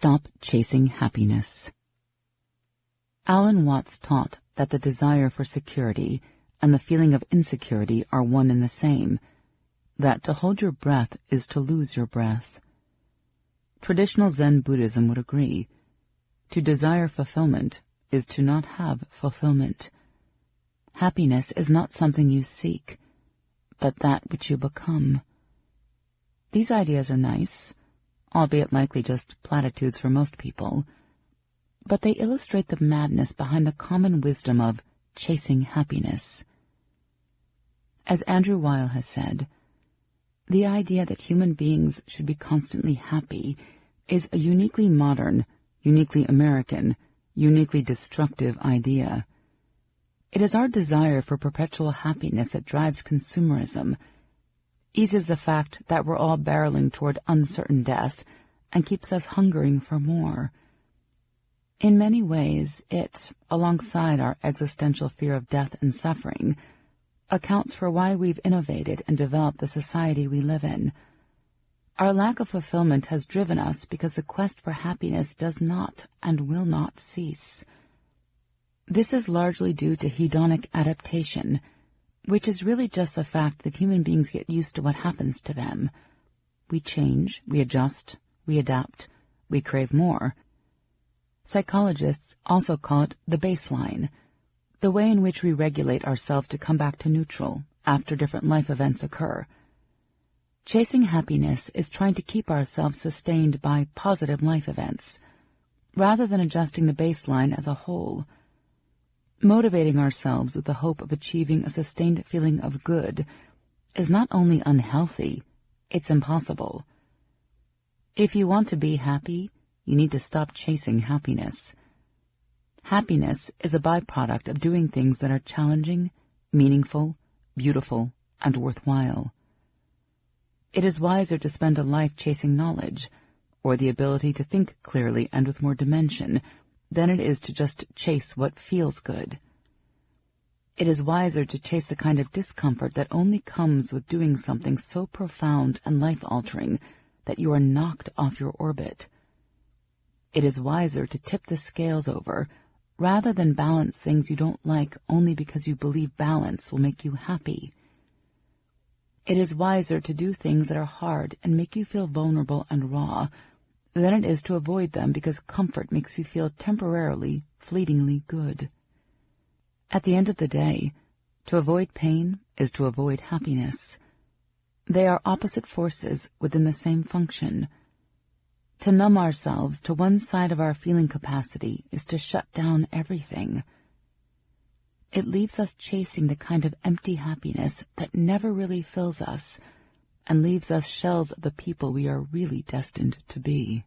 Stop chasing happiness. Alan Watts taught that the desire for security and the feeling of insecurity are one and the same, that to hold your breath is to lose your breath. Traditional Zen Buddhism would agree. To desire fulfillment is to not have fulfillment. Happiness is not something you seek, but that which you become. These ideas are nice, albeit likely just platitudes for most people, but they illustrate the madness behind the common wisdom of chasing happiness. As Andrew Weil has said, the idea that human beings should be constantly happy is a uniquely modern, uniquely American, uniquely destructive idea. It is our desire for perpetual happiness that drives consumerism, eases the fact that we're all barreling toward uncertain death, and keeps us hungering for more. In many ways, it, alongside our existential fear of death and suffering, accounts for why we've innovated and developed the society we live in. Our lack of fulfillment has driven us because the quest for happiness does not and will not cease. This is largely due to hedonic adaptation, which is really just the fact that human beings get used to what happens to them. We change, we adjust, we adapt, we crave more. Psychologists also call it the baseline, the way in which we regulate ourselves to come back to neutral after different life events occur. Chasing happiness is trying to keep ourselves sustained by positive life events, rather than adjusting the baseline as a whole. Motivating ourselves with the hope of achieving a sustained feeling of good is not only unhealthy, it's impossible. If you want to be happy, you need to stop chasing happiness. Happiness is a byproduct of doing things that are challenging, meaningful, beautiful, and worthwhile. It is wiser to spend a life chasing knowledge, or the ability to think clearly and with more dimension, than it is to just chase what feels good. It is wiser to chase the kind of discomfort that only comes with doing something so profound and life-altering that you are knocked off your orbit. It is wiser to tip the scales over, rather than balance things you don't like only because you believe balance will make you happy. It is wiser to do things that are hard and make you feel vulnerable and raw than it is to avoid them because comfort makes you feel temporarily, fleetingly good. At the end of the day, to avoid pain is to avoid happiness. They are opposite forces within the same function. To numb ourselves to one side of our feeling capacity is to shut down everything. It leaves us chasing the kind of empty happiness that never really fills us and leaves us shells of the people we are really destined to be.